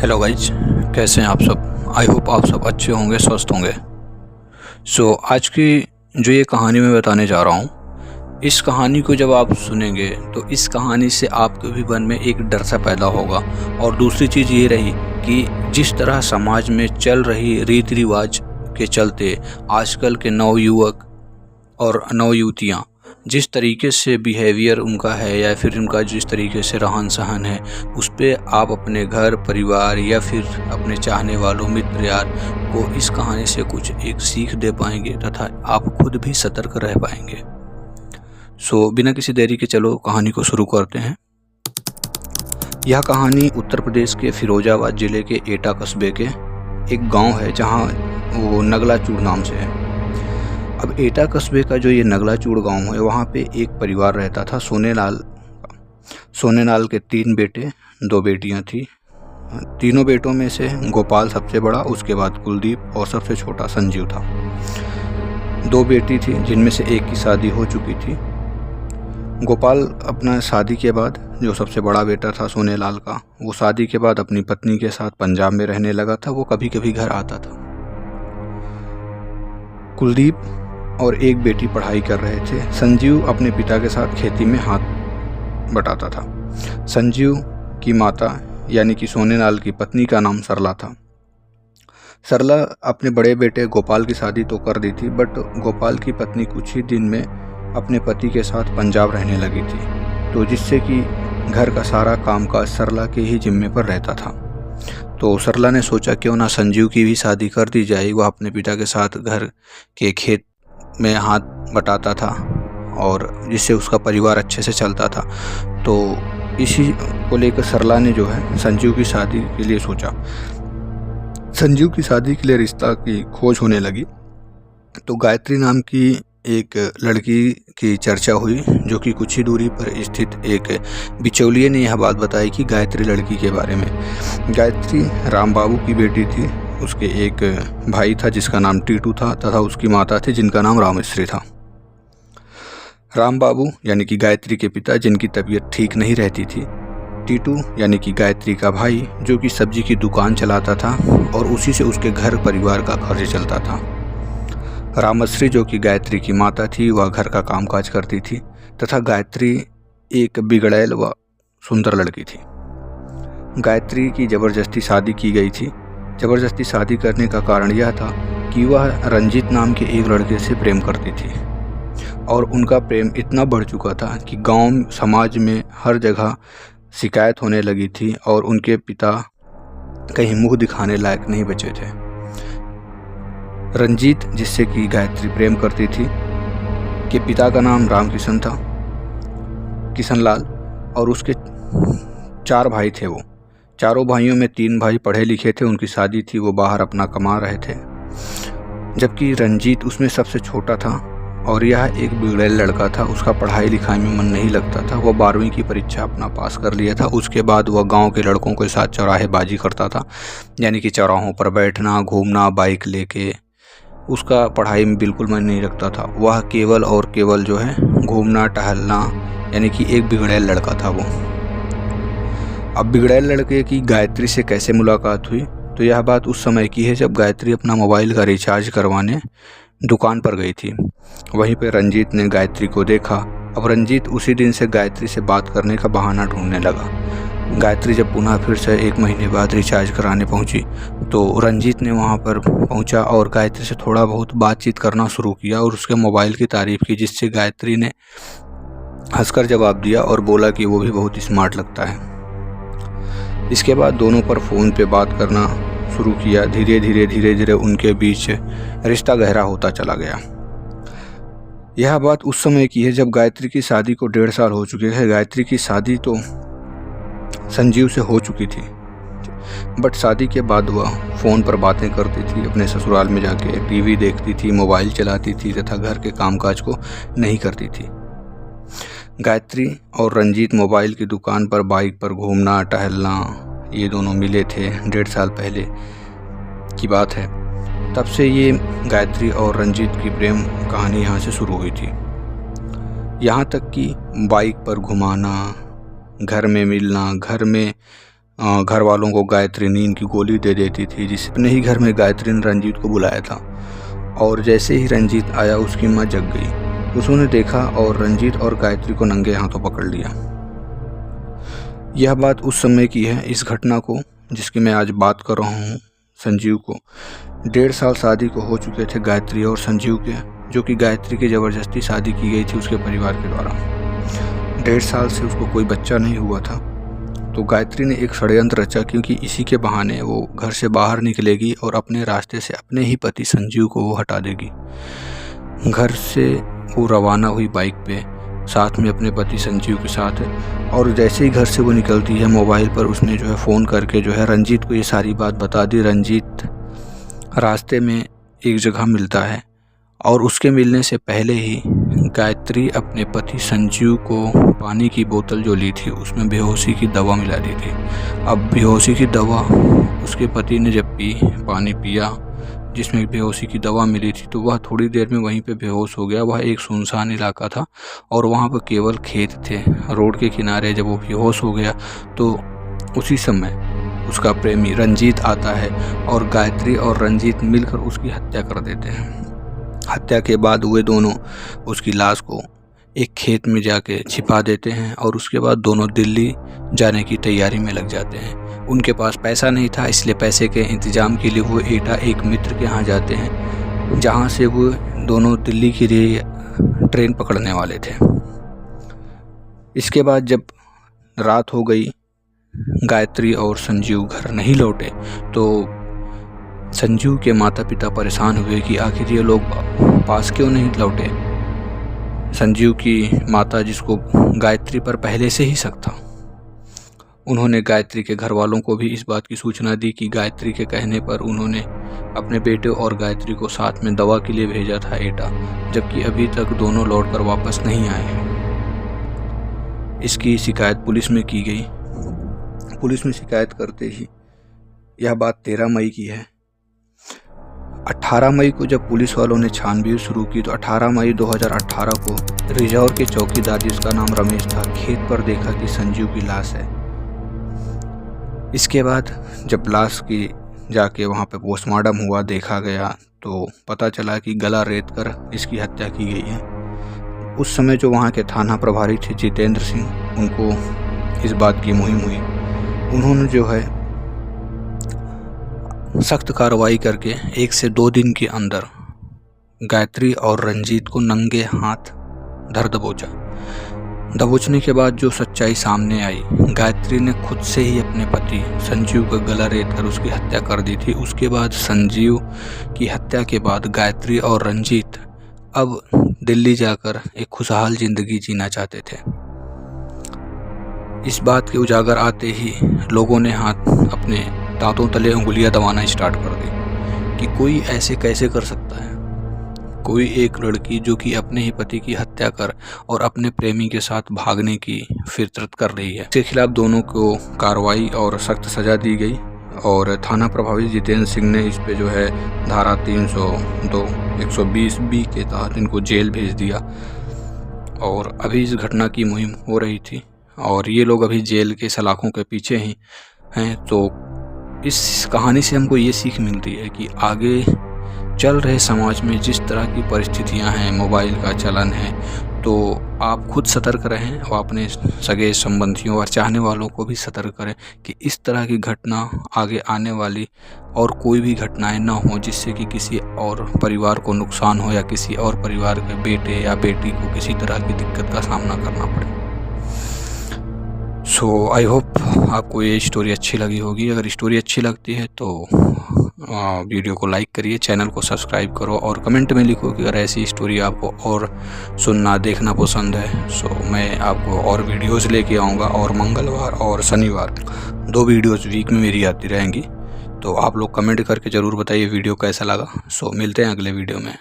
Hello guys, कैसे हैं आप सब। आई होप आप सब अच्छे होंगे, स्वस्थ होंगे। आज की जो ये कहानी मैं बताने जा रहा हूँ, इस कहानी को जब आप सुनेंगे तो इस कहानी से आपके भी मन में एक डर सा पैदा होगा। और दूसरी चीज़ ये रही कि जिस तरह समाज में चल रही रीति रिवाज के चलते आजकल के नवयुवक और नवयुवतियाँ जिस तरीके से बिहेवियर उनका है या फिर उनका जिस तरीके से रहन सहन है, उस पर आप अपने घर परिवार या फिर अपने चाहने वालों मित्र यार को इस कहानी से कुछ एक सीख दे पाएंगे तथा आप खुद भी सतर्क रह पाएंगे। बिना किसी देरी के चलो कहानी को शुरू करते हैं। यह कहानी उत्तर प्रदेश के फिरोजाबाद ज़िले के एटा कस्बे के एक गांव है जहां वो नगलाचूड़ नाम से है। अब एटा कस्बे का जो ये नगलाचूड़ गांव है, वहाँ पे एक परिवार रहता था, सोनेलाल के 3 बेटे 2 बेटियां थी। तीनों बेटों में से गोपाल सबसे बड़ा, उसके बाद कुलदीप और सबसे छोटा संजीव था। 2 बेटी थी जिनमें से एक की शादी हो चुकी थी। गोपाल अपना शादी के बाद, जो सबसे बड़ा बेटा था सोनेलाल का, वो शादी के बाद अपनी पत्नी के साथ पंजाब में रहने लगा था। वो कभी कभी घर आता था। कुलदीप और एक बेटी पढ़ाई कर रहे थे। संजीव अपने पिता के साथ खेती में हाथ बटाता था। संजीव की माता यानी कि सोनेलाल की पत्नी का नाम सरला था। सरला अपने बड़े बेटे गोपाल की शादी तो कर दी थी, बट गोपाल की पत्नी कुछ ही दिन में अपने पति के साथ पंजाब रहने लगी थी, तो जिससे कि घर का सारा कामकाज सरला के ही जिम्मे पर रहता था। तो सरला ने सोचा क्यों ना संजीव की भी शादी कर दी जाए। वह अपने पिता के साथ घर के खेत में हाथ बटाता था और जिससे उसका परिवार अच्छे से चलता था। तो इसी को लेकर सरला ने जो है संजीव की शादी के लिए सोचा। संजीव की शादी के लिए रिश्ता की खोज होने लगी तो गायत्री नाम की एक लड़की की चर्चा हुई, जो कि कुछ ही दूरी पर स्थित एक बिचौलिए ने यह बात बताई कि गायत्री लड़की के बारे में। गायत्री राम बाबू की बेटी थी। उसके एक भाई था जिसका नाम टीटू था तथा उसकी माता थी जिनका नाम रामेश्वरी था। राम बाबू यानी कि गायत्री के पिता, जिनकी तबीयत ठीक नहीं रहती थी। टीटू यानी कि गायत्री का भाई, जो कि सब्जी की दुकान चलाता था और उसी से उसके घर परिवार का खर्च चलता था। रामेश्वरी जो कि गायत्री की माता थी, वह घर का कामकाज करती थी तथा गायत्री एक बिगड़ैल व सुंदर लड़की थी। गायत्री की ज़बरदस्ती शादी की गई थी। ज़बरदस्ती शादी करने का कारण यह था कि वह रंजीत नाम के एक लड़के से प्रेम करती थी और उनका प्रेम इतना बढ़ चुका था कि गांव समाज में हर जगह शिकायत होने लगी थी और उनके पिता कहीं मुंह दिखाने लायक नहीं बचे थे। रंजीत, जिससे कि गायत्री प्रेम करती थी, के पिता का नाम रामकिशन था, किशनलाल, और उसके 4 भाई थे। वो चारों भाइयों में 3 भाई पढ़े लिखे थे, उनकी शादी थी, वो बाहर अपना कमा रहे थे, जबकि रंजीत उसमें सबसे छोटा था और यह एक बिगड़ैल लड़का था। उसका पढ़ाई लिखाई में मन नहीं लगता था। वह 12वीं की परीक्षा अपना पास कर लिया था। उसके बाद वह गांव के लड़कों के साथ चौराहेबाजी करता था, यानी कि चौराहों पर बैठना, घूमना, बाइक लेके। उसका पढ़ाई में बिल्कुल मन नहीं लगता था। वह केवल और केवल जो है घूमना टहलना, यानी कि एक बिगड़ैल लड़का था वो। अब बिगड़ैल लड़के की गायत्री से कैसे मुलाकात हुई, तो यह बात उस समय की है जब गायत्री अपना मोबाइल का रिचार्ज करवाने दुकान पर गई थी। वहीं पर रंजीत ने गायत्री को देखा। अब रंजीत उसी दिन से गायत्री से बात करने का बहाना ढूंढने लगा। गायत्री जब पुनः फिर से 1 महीने बाद रिचार्ज कराने पहुंची तो रंजीत ने वहां पर पहुंचा और गायत्री से थोड़ा बहुत बातचीत करना शुरू किया और उसके मोबाइल की तारीफ़ की, जिससे गायत्री ने हंसकर जवाब दिया और बोला कि वो भी बहुत स्मार्ट लगता है। इसके बाद दोनों पर फ़ोन पे बात करना शुरू किया। धीरे धीरे उनके बीच रिश्ता गहरा होता चला गया। यह बात उस समय की है जब गायत्री की शादी को 1.5 साल हो चुके थे। गायत्री की शादी तो संजीव से हो चुकी थी, बट शादी के बाद वह फ़ोन पर बातें करती थी, अपने ससुराल में जाके टीवी देखती थी, मोबाइल चलाती थी तथा घर के कामकाज को नहीं करती थी। गायत्री और रंजीत मोबाइल की दुकान पर बाइक पर घूमना टहलना, ये दोनों मिले थे। 1.5 साल पहले की बात है। तब से ये गायत्री और रंजीत की प्रेम कहानी यहाँ से शुरू हुई थी। यहाँ तक कि बाइक पर घुमाना, घर में मिलना, घर में घर वालों को गायत्री नींद की गोली दे देती थी, जिससे अपने ही घर में गायत्री ने रंजीत को बुलाया था। और जैसे ही रंजीत आया उसकी माँ जग गई। उसने देखा और रंजीत और गायत्री को नंगे हाथों पकड़ लिया। यह बात उस समय की है। इस घटना को जिसकी मैं आज बात कर रहा हूँ, संजीव को 1.5 साल शादी को हो चुके थे, गायत्री और संजीव के, जो कि गायत्री की ज़बरदस्ती शादी की गई थी उसके परिवार के द्वारा। 1.5 साल से उसको कोई बच्चा नहीं हुआ था। तो गायत्री ने एक षड्यंत्र रचा, क्योंकि इसी के बहाने वो घर से बाहर निकलेगी और अपने रास्ते से अपने ही पति संजीव को वो हटा देगी। घर से वो रवाना हुई बाइक पे, साथ में अपने पति संजीव के साथ। और जैसे ही घर से वो निकलती है, मोबाइल पर उसने जो है फ़ोन करके जो है रंजीत को ये सारी बात बता दी। रंजीत रास्ते में एक जगह मिलता है और उसके मिलने से पहले ही गायत्री अपने पति संजीव को पानी की बोतल जो ली थी उसमें बेहोशी की दवा मिला दी थी। अब बेहोशी की दवा उसके पति ने जब पानी पिया जिसमें बेहोशी की दवा मिली थी, तो वह थोड़ी देर में वहीं पे बेहोश हो गया। वह एक सुनसान इलाका था और वहाँ पर केवल खेत थे रोड के किनारे। जब वो बेहोश हो गया तो उसी समय उसका प्रेमी रंजीत आता है और गायत्री और रंजीत मिलकर उसकी हत्या कर देते हैं। हत्या के बाद वे दोनों उसकी लाश को एक खेत में जाके छिपा देते हैं और उसके बाद दोनों दिल्ली जाने की तैयारी में लग जाते हैं। उनके पास पैसा नहीं था, इसलिए पैसे के इंतज़ाम के लिए वो एटा एक मित्र के यहाँ जाते हैं, जहाँ से वो दोनों दिल्ली के लिए ट्रेन पकड़ने वाले थे। इसके बाद जब रात हो गई, गायत्री और संजीव घर नहीं लौटे, तो संजीव के माता पिता परेशान हुए कि आखिर ये लोग पास क्यों नहीं लौटे। संजीव की माता, जिसको गायत्री पर पहले से ही शक था, उन्होंने गायत्री के घर वालों को भी इस बात की सूचना दी कि गायत्री के कहने पर उन्होंने अपने बेटे और गायत्री को साथ में दवा के लिए भेजा था एटा, जबकि अभी तक दोनों लौटकर वापस नहीं आए हैं। इसकी शिकायत पुलिस में की गई। पुलिस में शिकायत करते ही, यह बात 13 मई की है, 18 मई को जब पुलिस वालों ने छानबीन शुरू की तो 18 मई 2018 को रिजौर के चौकीदार, जिसका नाम रमेश था, खेत पर देखा कि संजीव की लाश है। इसके बाद जब लाश की जाके वहाँ पे पोस्टमार्टम हुआ, देखा गया, तो पता चला कि गला रेत कर इसकी हत्या की गई है। उस समय जो वहाँ के थाना प्रभारी थे जितेंद्र सिंह, उनको इस बात की मुहिम हुई। उन्होंने जो है सख्त कार्रवाई करके 1 से 2 दिन के अंदर गायत्री और रंजीत को नंगे हाथ धर दबोचने के बाद जो सच्चाई सामने आई, गायत्री ने खुद से ही अपने पति संजीव का गला रेत कर उसकी हत्या कर दी थी। उसके बाद संजीव की हत्या के बाद गायत्री और रंजीत अब दिल्ली जाकर एक खुशहाल जिंदगी जीना चाहते थे। इस बात के उजागर आते ही लोगों ने हाथ अपने दांतों तले उंगलियां दबाना स्टार्ट कर दी कि कोई ऐसे कैसे कर सकता है। कोई एक लड़की जो कि अपने ही पति की हत्या कर और अपने प्रेमी के साथ भागने की फितरत कर रही है। इसके खिलाफ दोनों को कार्रवाई और सख्त सजा दी गई और थाना प्रभारी जितेंद्र सिंह ने इस पे जो है धारा 302 120B के तहत इनको जेल भेज दिया। और अभी इस घटना की मुहिम हो रही थी और ये लोग अभी जेल के सलाखों के पीछे ही हैं। तो इस कहानी से हमको ये सीख मिलती है कि आगे चल रहे समाज में जिस तरह की परिस्थितियां हैं, मोबाइल का चलन है, तो आप खुद सतर्क रहें और अपने सगे संबंधियों और चाहने वालों को भी सतर्क करें कि इस तरह की घटना आगे आने वाली और कोई भी घटनाएं ना हो जिससे कि किसी और परिवार को नुकसान हो या किसी और परिवार के बेटे या बेटी को किसी तरह की दिक्कत का सामना करना पड़े। सो आई होप आपको ये स्टोरी अच्छी लगी होगी। अगर स्टोरी अच्छी लगती है तो वीडियो को लाइक करिए, चैनल को सब्सक्राइब करो और कमेंट में लिखो कि अगर ऐसी स्टोरी आपको और सुनना देखना पसंद है। सो मैं आपको और वीडियोस लेके आऊँगा और मंगलवार और शनिवार 2 वीडियोस वीक में मेरी आती रहेंगी। तो आप लोग कमेंट करके ज़रूर बताइए वीडियो कैसा लगा। सो मिलते हैं अगले वीडियो में।